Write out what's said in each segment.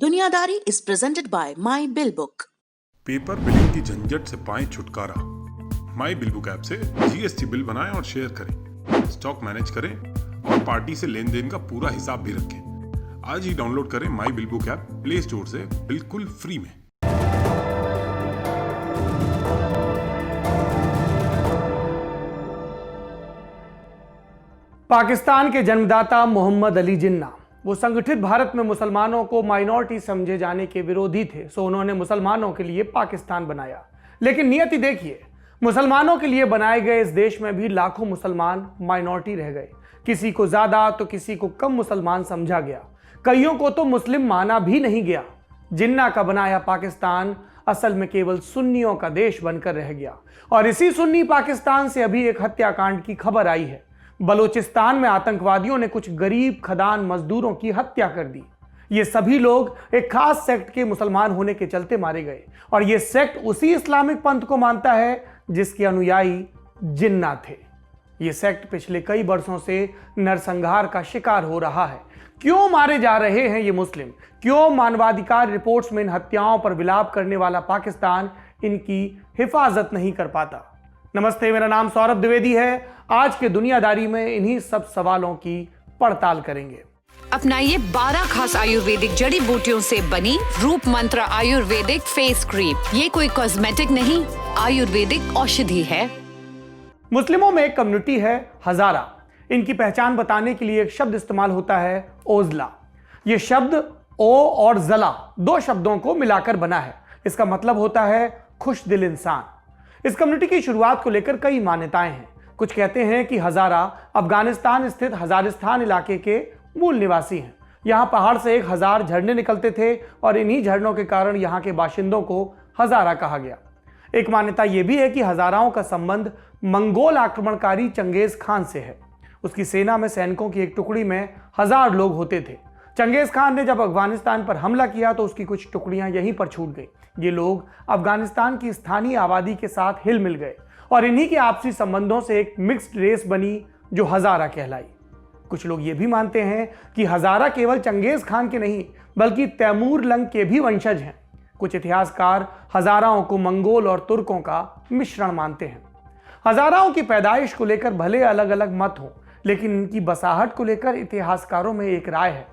दुनियादारी is presented by My Bill Book. Paper billing की झंझट से पाएं छुटकारा। माई बिल बुक ऐप से जीएसटी बिल बनाएं और शेयर करें, स्टॉक मैनेज करें और पार्टी से लेन देन का पूरा हिसाब भी रखें। आज ही डाउनलोड करें my bill book app play store से बिल्कुल फ्री में। पाकिस्तान के जन्मदाता मोहम्मद अली जिन्ना वो संगठित भारत में मुसलमानों को माइनॉरिटी समझे जाने के विरोधी थे, सो उन्होंने मुसलमानों के लिए पाकिस्तान बनाया। लेकिन नियति देखिए, मुसलमानों के लिए बनाए गए इस देश में भी लाखों मुसलमान माइनॉरिटी रह गए। किसी को ज्यादा तो किसी को कम मुसलमान समझा गया, कईयों को तो मुस्लिम माना भी नहीं गया। जिन्ना का बनाया पाकिस्तान असल में केवल सुन्नियों का देश बनकर रह गया। और इसी सुन्नी पाकिस्तान से अभी एक हत्याकांड की खबर आई है। बलूचिस्तान में आतंकवादियों ने कुछ गरीब खदान मजदूरों की हत्या कर दी। ये सभी लोग एक खास सेक्ट के मुसलमान होने के चलते मारे गए, और ये सेक्ट उसी इस्लामिक पंथ को मानता है जिसके अनुयायी जिन्ना थे। ये सेक्ट पिछले कई वर्षों से नरसंहार का शिकार हो रहा है। क्यों मारे जा रहे हैं ये मुस्लिम? क्यों मानवाधिकार रिपोर्ट्स में इन हत्याओं पर विलाप करने वाला पाकिस्तान इनकी हिफाजत नहीं कर पाता? नमस्ते, मेरा नाम सौरभ द्विवेदी है। आज के दुनियादारी में इन्हीं सब सवालों की पड़ताल करेंगे। अपनाइए 12 खास आयुर्वेदिक जड़ी बूटियों से बनी रूप मंत्र आयुर्वेदिक फेस क्रीम। ये कोई कॉस्मेटिक नहीं, आयुर्वेदिक औषधि है। मुस्लिमों में एक कम्युनिटी है हजारा। इनकी पहचान बताने के लिए एक शब्द इस्तेमाल होता है, ओजला। यह शब्द ओ और जला दो शब्दों को मिलाकर बना है। इसका मतलब होता है खुश दिल इंसान। इस कम्युनिटी की शुरुआत को लेकर कई मान्यताएं हैं। कुछ कहते हैं कि हजारा अफगानिस्तान स्थित हजारिस्तान इलाके के मूल निवासी हैं। यहाँ पहाड़ से 1000 झरने निकलते थे और इन्हीं झरनों के कारण यहाँ के बाशिंदों को हजारा कहा गया। एक मान्यता यह भी है कि हजाराओं का संबंध मंगोल आक्रमणकारी चंगेज खान से है। उसकी सेना में सैनिकों की एक टुकड़ी में 1000 लोग होते थे। चंगेज खान ने जब अफगानिस्तान पर हमला किया तो उसकी कुछ टुकड़ियां यहीं पर छूट गई। ये लोग अफगानिस्तान की स्थानीय आबादी के साथ हिल मिल गए और इन्हीं के आपसी संबंधों से एक मिक्स्ड रेस बनी जो हजारा कहलाई। कुछ लोग ये भी मानते हैं कि हजारा केवल चंगेज खान के नहीं बल्कि तैमूर लंग के भी वंशज हैं। कुछ इतिहासकार हजाराओं को मंगोल और तुर्कों का मिश्रण मानते हैं। हजाराओं की पैदाइश को लेकर भले अलग अलग मत हों, लेकिन इनकी बसाहट को लेकर इतिहासकारों में एक राय है।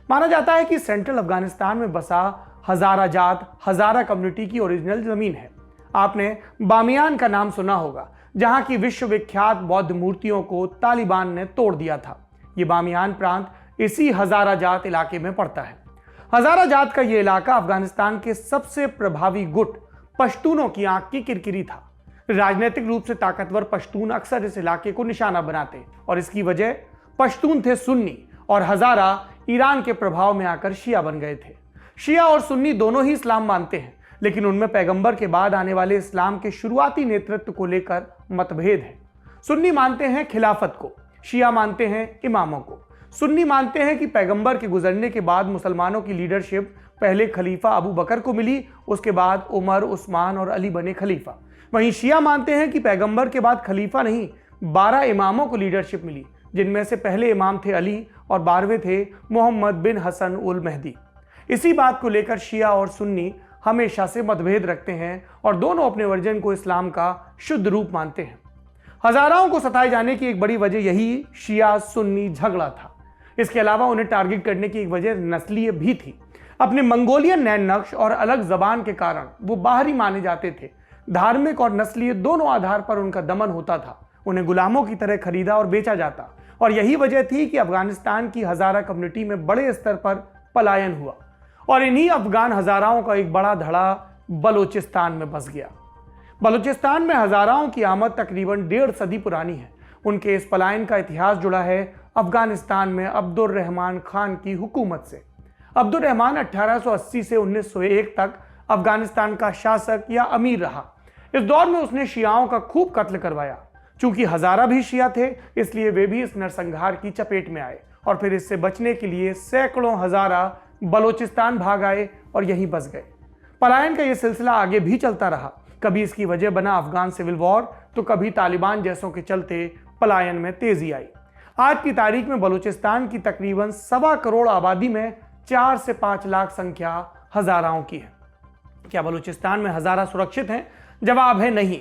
माना जाता है कि सेंट्रल अफगानिस्तान में बसा हजारा जात हजारा कम्युनिटी की ओरिजिनल जमीन है। आपने बामियान का नाम सुना होगा, जहां की विश्वविख्यात बौद्ध मूर्तियों को तालिबान ने तोड़ दिया था। यह बामियान प्रांत इसी हजारा जात इलाके में पड़ता है। हजारा जात का यह इलाका अफगानिस्तान के सबसे प्रभावी गुट पश्तूनों की आंख की किरकिरी था। राजनीतिक रूप से ताकतवर पश्तून अक्सर इस इलाके को निशाना बनाते और इसकी वजह पश्तून थे सुन्नी और हजारा ईरान के प्रभाव में आकर शिया बन गए थे। शिया और सुन्नी दोनों ही इस्लाम मानते हैं, लेकिन उनमें पैगंबर के बाद आने वाले इस्लाम के शुरुआती नेतृत्व को लेकर मतभेद है। सुन्नी मानते हैं खिलाफत को, शिया मानते हैं इमामों को। सुन्नी मानते हैं कि पैगंबर के गुजरने के बाद मुसलमानों की लीडरशिप पहले खलीफा अबू बकर को मिली, उसके बाद उमर, उस्मान और अली बने खलीफा। वहीं शिया मानते हैं कि पैगंबर के बाद खलीफा नहीं 12 इमामों को लीडरशिप मिली, जिनमें से पहले इमाम थे अली और 12वें थे मोहम्मद बिन हसन उल मेहदी। इसी बात को लेकर शिया और सुन्नी हमेशा से मतभेद रखते हैं और दोनों अपने वर्जन को इस्लाम का शुद्ध रूप मानते हैं। हजाराओं को सताए जाने की एक बड़ी वजह यही शिया सुन्नी झगड़ा था। इसके अलावा उन्हें टारगेट करने की एक वजह नस्लीय भी थी। अपने मंगोलियन नैन नक्श और अलग जबान के कारण वो बाहरी माने जाते थे। धार्मिक और नस्लीय दोनों आधार पर उनका दमन होता था। उन्हें गुलामों की तरह खरीदा और बेचा जाता, और यही वजह थी कि अफगानिस्तान की हजारा कम्युनिटी में बड़े स्तर पर पलायन हुआ और इन्हीं अफगान हजाराओं का एक बड़ा धड़ा बलूचिस्तान में बस गया। बलूचिस्तान में हजाराओं की आमद तकरीबन 1.5 सदी पुरानी है। उनके इस पलायन का इतिहास जुड़ा है अफगानिस्तान में अब्दुर रहमान खान की हुकूमत से। अब्दुर रहमान 1880 से 1901 तक अफगानिस्तान का शासक या अमीर रहा। इस दौर में उसने शियाओं का खूब कत्ल करवाया। चूंकि हजारा भी शिया थे, इसलिए वे भी इस नरसंहार की चपेट में आए और फिर इससे बचने के लिए सैकड़ों हजारा बलूचिस्तान भाग आए और यहीं बस गए। पलायन का यह सिलसिला आगे भी चलता रहा। कभी इसकी वजह बना अफगान सिविल वॉर, तो कभी तालिबान जैसों के चलते पलायन में तेजी आई। आज की तारीख में बलूचिस्तान की तकरीबन 1.25 करोड़ आबादी में 4 से 5 लाख संख्या हजाराओं की है। क्या बलूचिस्तान में हजारा सुरक्षित हैं? जवाब है नहीं।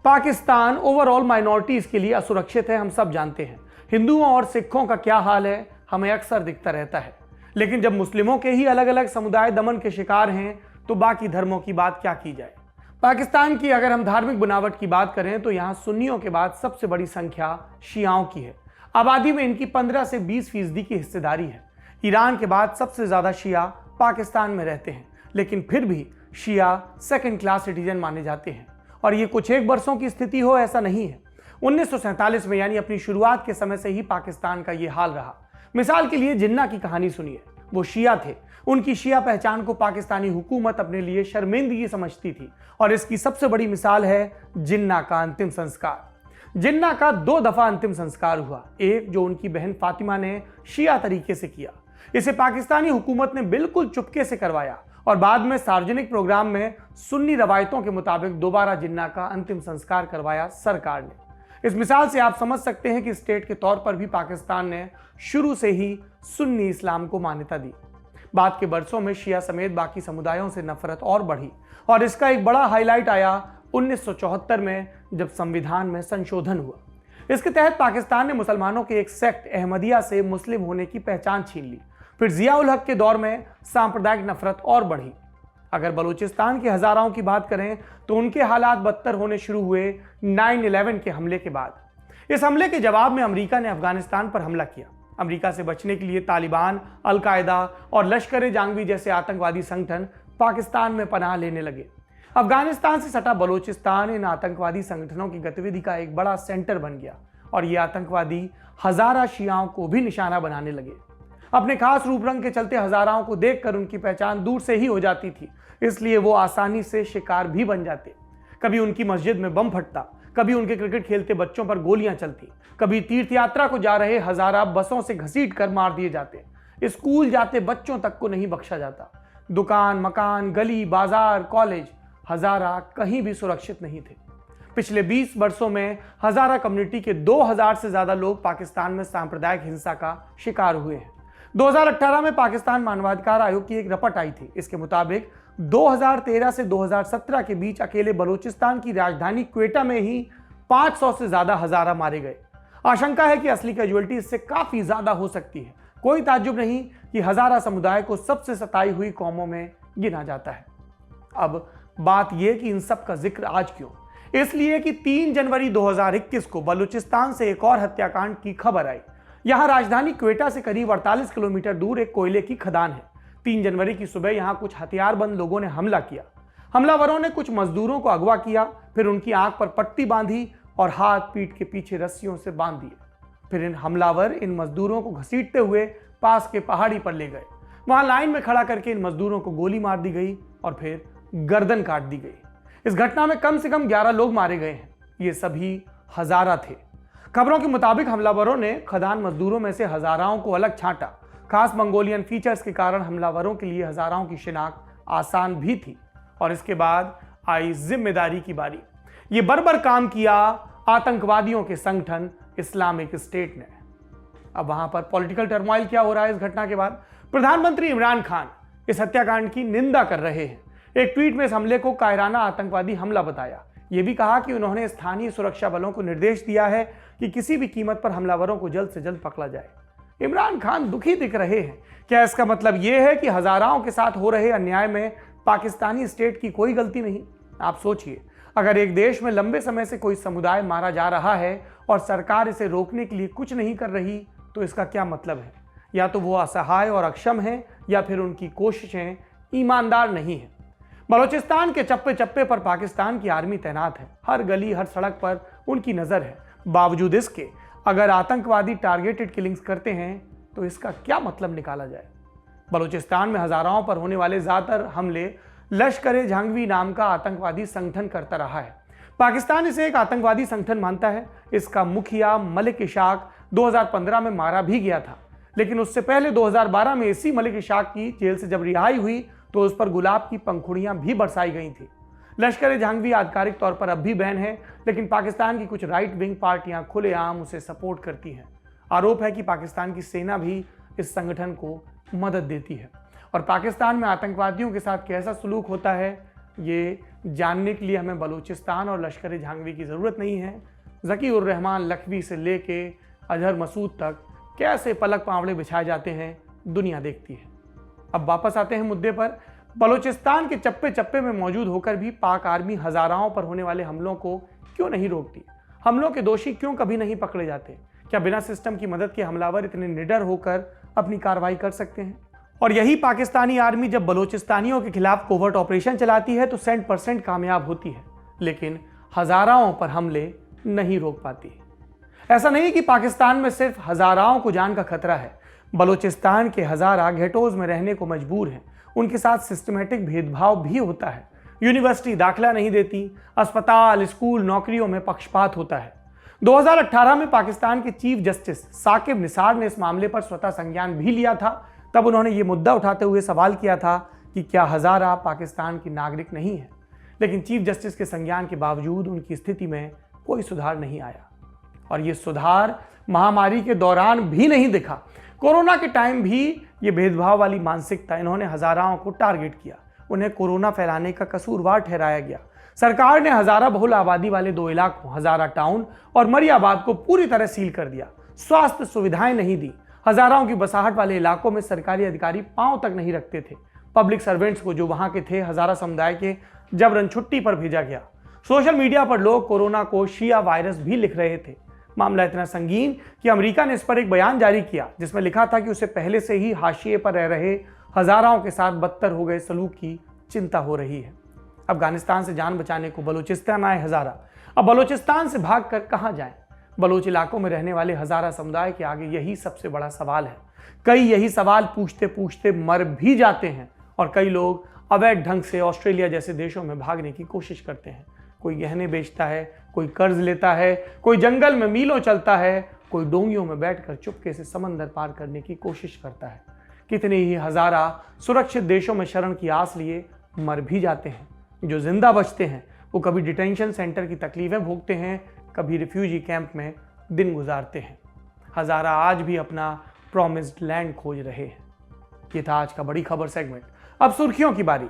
पाकिस्तान ओवरऑल माइनॉरिटीज के लिए असुरक्षित है, हम सब जानते हैं। हिंदुओं और सिखों का क्या हाल है हमें अक्सर दिखता रहता है, लेकिन जब मुस्लिमों के ही अलग अलग समुदाय दमन के शिकार हैं तो बाकी धर्मों की बात क्या की जाए। पाकिस्तान की अगर हम धार्मिक बनावट की बात करें तो यहाँ सुन्नियों के बाद सबसे बड़ी संख्या शियाओं की है। आबादी में इनकी 15 से 20% की हिस्सेदारी है। ईरान के बाद सबसे ज्यादा शिया पाकिस्तान में रहते हैं, लेकिन फिर भी शिया सेकंड क्लास सिटीजन माने जाते हैं। और ये कुछ एक वर्षों की स्थिति हो ऐसा नहीं है। 1947 में यानी अपनी शुरुआत के समय से ही पाकिस्तान का ये हाल रहा। मिसाल के लिए जिन्ना की कहानी सुनिए। वो शिया थे, उनकी शिया पहचान को पाकिस्तानी हुकूमत अपने लिए शर्मिंदगी समझती थी और इसकी सबसे बड़ी मिसाल है जिन्ना का अंतिम संस्कार। जिन्ना का 2 दफा अंतिम संस्कार हुआ, एक जो उनकी बहन फातिमा ने शिया तरीके से किया, इसे पाकिस्तानी हुकूमत ने बिल्कुल चुपके से करवाया और बाद में सार्वजनिक प्रोग्राम में सुन्नी रवायतों के मुताबिक दोबारा जिन्ना का अंतिम संस्कार करवाया सरकार ने। इस मिसाल से आप समझ सकते हैं कि स्टेट के तौर पर भी पाकिस्तान ने शुरू से ही सुन्नी इस्लाम को मान्यता दी। बाद के बरसों में शिया समेत बाकी समुदायों से नफरत और बढ़ी और इसका एक बड़ा हाईलाइट आया 1974 में जब संविधान में संशोधन हुआ। इसके तहत पाकिस्तान ने मुसलमानों के एक सेक्ट अहमदिया से मुस्लिम होने की पहचान छीन ली। फिर जिया-उल हक के दौर में सांप्रदायिक नफरत और बढ़ी। अगर बलूचिस्तान के हजाराओं की बात करें तो उनके हालात बदतर होने शुरू हुए 9/11 के हमले के बाद। इस हमले के जवाब में अमेरिका ने अफगानिस्तान पर हमला किया। अमेरिका से बचने के लिए तालिबान, अल-कायदा और लश्कर-ए-जंगी जैसे आतंकवादी संगठन पाकिस्तान में पनाह लेने लगे। अफगानिस्तान से सटा बलूचिस्तान इन आतंकवादी संगठनों की गतिविधि का एक बड़ा सेंटर बन गया और ये आतंकवादी हजारा शियाओं को भी निशाना बनाने लगे। अपने खास रूप रंग के चलते हजाराओं को देखकर उनकी पहचान दूर से ही हो जाती थी, इसलिए वो आसानी से शिकार भी बन जाते। कभी उनकी मस्जिद में बम फटता, कभी उनके क्रिकेट खेलते बच्चों पर गोलियां चलती, कभी तीर्थ यात्रा को जा रहे हजारा बसों से घसीट कर मार दिए जाते। स्कूल जाते बच्चों तक को नहीं बख्शा जाता। दुकान, मकान, गली, बाजार, कॉलेज, हजारा कहीं भी सुरक्षित नहीं थे। पिछले 20 वर्षों में हजारा कम्युनिटी के 2000 से ज्यादा लोग पाकिस्तान में सांप्रदायिक हिंसा का शिकार हुए हैं। 2018 में पाकिस्तान मानवाधिकार आयोग की एक रिपोर्ट आई थी। इसके मुताबिक 2013 से 2017 के बीच अकेले बलूचिस्तान की राजधानी क्वेटा में ही 500 से ज्यादा हजारा मारे गए। आशंका है कि असली कैजुअलिटी इससे काफी ज्यादा हो सकती है। कोई ताज्जुब नहीं कि हजारा समुदाय को सबसे सताई हुई कौमों में गिना जाता है। अब बात यह कि इन सब का जिक्र आज क्यों? इसलिए कि 3 जनवरी 2021 को बलूचिस्तान से एक और हत्याकांड की खबर आई। यहां राजधानी क्वेटा से करीब 48 किलोमीटर दूर एक कोयले की खदान है। 3 जनवरी की सुबह यहां कुछ हथियारबंद लोगों ने हमला किया। हमलावरों ने कुछ मजदूरों को अगवा किया, फिर उनकी आंख पर पट्टी बांधी और हाथ पीठ के पीछे रस्सियों से बांध दिए। फिर इन हमलावर इन मजदूरों को घसीटते हुए पास के पहाड़ी पर ले गए। वहां लाइन में खड़ा करके इन मजदूरों को गोली मार दी गई और फिर गर्दन काट दी गई। इस घटना में कम से कम 11 लोग मारे गए हैं। ये सभी हजारा थे। खबरों के मुताबिक हमलावरों ने खदान मजदूरों में से हजाराओं को अलग छांटा। खास मंगोलियन फीचर्स के कारण हमलावरों के लिए हजाराओं की शिनाख्त आसान भी थी। और इसके बाद आई जिम्मेदारी की बारी। ये बर्बर काम किया आतंकवादियों के संगठन इस्लामिक स्टेट ने। अब वहां पर पॉलिटिकल टर्मोइल क्या हो रहा है इस घटना के बाद? प्रधानमंत्री इमरान खान इस हत्याकांड की निंदा कर रहे हैं। एक ट्वीट में इस हमले को कायराना आतंकवादी हमला बताया। यह भी कहा कि उन्होंने स्थानीय सुरक्षा बलों को निर्देश दिया है कि किसी भी कीमत पर हमलावरों को जल्द से जल्द पकड़ा जाए। इमरान खान दुखी दिख रहे हैं। क्या इसका मतलब यह है कि हजाराओं के साथ हो रहे अन्याय में पाकिस्तानी स्टेट की कोई गलती नहीं? आप सोचिए, अगर एक देश में लंबे समय से कोई समुदाय मारा जा रहा है और सरकार इसे रोकने के लिए कुछ नहीं कर रही, तो इसका क्या मतलब है? या तो वो असहाय और अक्षम है या फिर उनकी कोशिशें ईमानदार नहीं है। बलूचिस्तान के चप्पे चप्पे पर पाकिस्तान की आर्मी तैनात है। हर गली हर सड़क पर उनकी नजर है। बावजूद इसके अगर आतंकवादी टारगेटेड किलिंग्स करते हैं तो इसका क्या मतलब निकाला जाए? बलूचिस्तान में हजाराओं पर होने वाले ज्यादातर हमले लश्कर-ए-जंगी नाम का आतंकवादी संगठन करता रहा है। पाकिस्तान इसे एक आतंकवादी संगठन मानता है। इसका मुखिया मलिक इशाक 2015 में मारा भी गया था, लेकिन उससे पहले 2012 में इसी मलिक इशाक की जेल से जब रिहाई हुई तो उस पर गुलाब की पंखुड़ियां भी बरसाई गई थी। लश्कर-ए-जंगी आधिकारिक तौर पर अब भी बैन है, लेकिन पाकिस्तान की कुछ राइट विंग पार्टियां खुलेआम उसे सपोर्ट करती हैं। आरोप है कि पाकिस्तान की सेना भी इस संगठन को मदद देती है। और पाकिस्तान में आतंकवादियों के साथ कैसा सलूक होता है, ये जानने के लिए हमें बलूचिस्तान और लश्कर झांगवी की ज़रूरत नहीं है। ज़की उर रहमान लखवी से लेके अजहर मसूद तक कैसे पलक पावड़े बिछाए जाते हैं, दुनिया देखती है। अब वापस आते हैं मुद्दे पर। बलूचिस्तान के चप्पे चप्पे में मौजूद होकर भी पाक आर्मी हजाराओं पर होने वाले हमलों को क्यों नहीं रोकती? हमलों के दोषी क्यों कभी नहीं पकड़े जाते? क्या बिना सिस्टम की मदद के हमलावर इतने निडर होकर अपनी कार्रवाई कर सकते हैं? और यही पाकिस्तानी आर्मी जब बलूचिस्तानियों के खिलाफ कोवर्ट ऑपरेशन चलाती है तो 100% कामयाब होती है, लेकिन हजाराओं पर हमले नहीं रोक पाती। ऐसा नहीं कि पाकिस्तान में सिर्फ हजाराओं को जान का खतरा है। बलूचिस्तान के हजारा घेटोज में रहने को मजबूर हैं। उनके साथ सिस्टमेटिक भेदभाव भी होता है। यूनिवर्सिटी दाखिला नहीं देती, अस्पताल, स्कूल, नौकरियों में पक्षपात होता है। 2018 में पाकिस्तान के चीफ जस्टिस साकिब निसार ने इस मामले पर स्वतः संज्ञान भी लिया था। तब उन्होंने ये मुद्दा उठाते हुए सवाल किया था कि क्या हजारा पाकिस्तान की नागरिक नहीं है, लेकिन चीफ जस्टिस के संज्ञान के बावजूद उनकी स्थिति में कोई सुधार नहीं आया। और ये सुधार महामारी के दौरान भी नहीं दिखा। कोरोना के टाइम भी ये भेदभाव वाली मानसिकता, इन्होंने हजाराओं को टारगेट किया। उन्हें कोरोना फैलाने का कसूरवार ठहराया गया। सरकार ने हजारा बहुल आबादी वाले 2 इलाकों हजारा टाउन और मरियाबाद को पूरी तरह सील कर दिया। स्वास्थ्य सुविधाएं नहीं दी। हजाराओं की बसाहट वाले इलाकों में सरकारी अधिकारी पांव तक नहीं रखते थे। पब्लिक सर्वेंट्स को, जो वहां के थे, हजारा समुदाय के, जबरन छुट्टी पर भेजा गया। सोशल मीडिया पर लोग कोरोना को शिया वायरस भी लिख रहे थे। मामला इतना संगीन कि अमेरिका ने इस पर एक बयान जारी किया, जिसमें लिखा था कि उसे पहले से ही हाशिए पर रह रहे हजाराओं के साथ बदतर हो गए सलूक की चिंता हो रही है। अफगानिस्तान से जान बचाने को बलूचिस्तान आए हजारा। अब बलूचिस्तान से भागकर कहां जाएं? बलूच इलाकों में रहने वाले हजारा समुदाय के आगे यही सबसे बड़ा सवाल है। कई यही सवाल पूछते पूछते मर भी जाते हैं और कई लोग अवैध ढंग से ऑस्ट्रेलिया जैसे देशों में भागने की कोशिश करते हैं। कोई गहने बेचता है, कोई कर्ज लेता है, कोई जंगल में मीलों चलता है, कोई डोंगियों में बैठकर चुपके से समंदर पार करने की कोशिश करता है। कितने ही हजारा सुरक्षित देशों में शरण की आस लिए मर भी जाते हैं। जो जिंदा बचते हैं वो कभी डिटेंशन सेंटर की तकलीफें भोगते हैं, कभी रिफ्यूजी कैंप में दिन गुजारते हैं। हजारा आज भी अपना प्रॉमिस्ड लैंड खोज रहे हैं। ये था आज का बड़ी खबर सेगमेंट। अब सुर्खियों की बारी।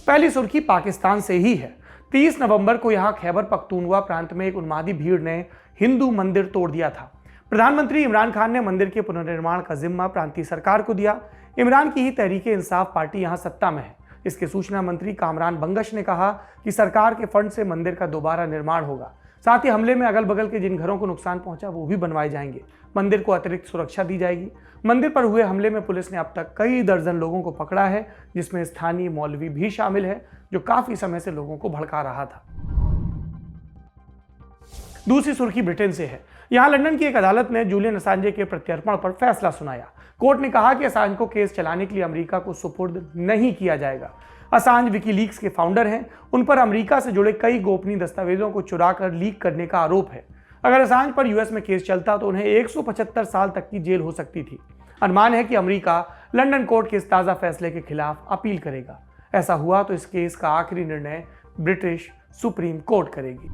पहली सुर्खी पाकिस्तान से ही है। 30 नवंबर को यहां खैबर पख्तूनख्वा प्रांत में एक उन्मादी भीड़ ने हिंदू मंदिर तोड़ दिया था। प्रधानमंत्री इमरान खान ने मंदिर के पुनर्निर्माण का जिम्मा प्रांतीय सरकार को दिया। इमरान की ही तहरीके इंसाफ पार्टी यहां सत्ता में है। इसके सूचना मंत्री कामरान बंगश ने कहा कि सरकार के फंड से मंदिर का दोबारा निर्माण होगा। साथ ही हमले में अगल बगल के जिन घरों को नुकसान पहुंचा वो भी बनवाए जाएंगे। मंदिर को अतिरिक्त सुरक्षा दी जाएगी। मंदिर पर हुए हमले में पुलिस ने अब तक कई दर्जन लोगों को पकड़ा है, जिसमें स्थानीय मौलवी भी शामिल है, जो काफी समय से लोगों को भड़का रहा था। दूसरी सुर्खी ब्रिटेन से है। यहां लंदन की एक अदालत ने जूलियन असांजे के प्रत्यर्पण पर फैसला सुनाया। कोर्ट ने कहा कि असांज को केस चलाने के लिए अमेरिका को सुपुर्द नहीं किया जाएगा। असांज विकीलीक्स के फाउंडर हैं। उन पर अमेरिका से जुड़े कई गोपनीय दस्तावेजों को चुराकर लीक करने का आरोप है। अगर असांज पर यूएस में केस चलता तो उन्हें 175 साल तक की जेल हो सकती थी। अनुमान है कि अमेरिका लंदन कोर्ट के इस ताज़ा फैसले के खिलाफ अपील करेगा। ऐसा हुआ तो इस केस का आखिरी निर्णय ब्रिटिश सुप्रीम कोर्ट करेगी।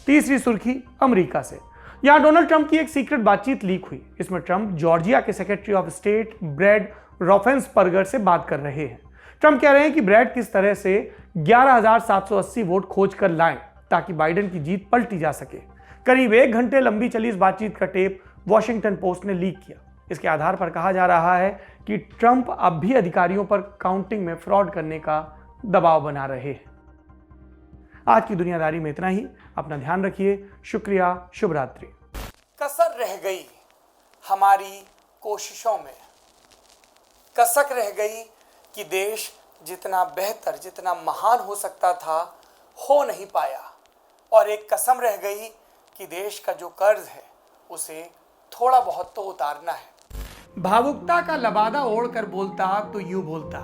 तीसरी सुर्खी अमेरिका से। यहां डोनाल्ड ट्रंप की एक सीक्रेट बातचीत लीक हुई। इसमें ट्रंप जॉर्जिया के सेक्रेटरी ऑफ स्टेट ब्रैड रॉफेन्सबर्गर से बात कर रहे हैं। ट्रंप कह रहे हैं कि ब्रैड किस तरह से 11,780 वोट खोज कर लाएं ताकि बाइडेन की जीत पलटी जा सके। करीब 1 घंटे लंबी चली इस बातचीत का टेप वॉशिंगटन पोस्ट ने लीक किया। इसके आधार पर कहा जा रहा है कि ट्रंप अब भी अधिकारियों पर काउंटिंग में फ्रॉड करने का दबाव बना रहे हैं। आज की दुनियादारी में इतना ही। अपना ध्यान रखिए। शुक्रिया। शुभ रात्रि। कसर रह गई हमारी कोशिशों में, कसक रह गई कि देश जितना बेहतर, जितना महान हो सकता था, हो नहीं पाया। और एक कसम रह गई कि देश का जो कर्ज है उसे थोड़ा बहुत तो उतारना है। भावुकता का लबादा ओढ़कर बोलता तो यूं बोलता,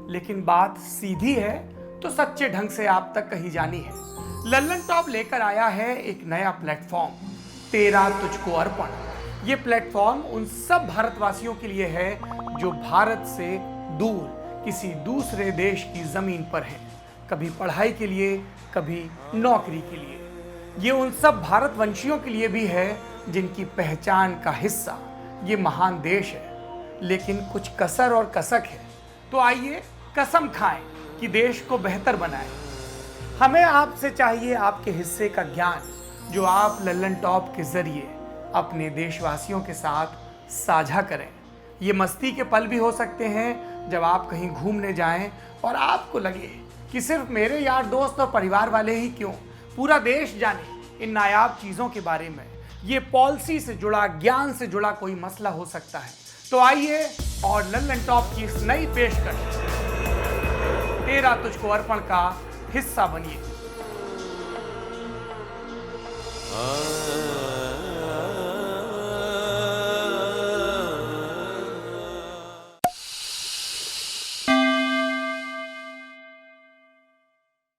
लेकिन बात सीधी है तो सच्चे ढंग से आप तक कही जानी है। लल्लन टॉप लेकर आया है एक नया प्लेटफॉर्म, तेरा तुझको अर्पण। ये प्लेटफॉर्म उन सब भारतवासियों के लिए है जो भारत से दूर किसी दूसरे देश की जमीन पर है, कभी पढ़ाई के लिए, कभी नौकरी के लिए। ये उन सब भारतवंशियों के लिए भी है जिनकी पहचान का हिस्सा ये महान देश है, लेकिन कुछ कसर और कसक है। तो आइए कसम खाएं कि देश को बेहतर बनाएं। हमें आपसे चाहिए आपके हिस्से का ज्ञान, जो आप लल्लन टॉप के जरिए अपने देशवासियों के साथ साझा करें। ये मस्ती के पल भी हो सकते हैं जब आप कहीं घूमने जाएं और आपको लगे कि सिर्फ मेरे यार दोस्त और परिवार वाले ही क्यों, पूरा देश जाने इन नायाब चीज़ों के बारे में। ये पॉलिसी से जुड़ा, ज्ञान से जुड़ा कोई मसला हो सकता है। तो आइए और लल्लन टॉप की इस नई पेशकश तेरा तुझको अर्पण का हिस्सा बनिए।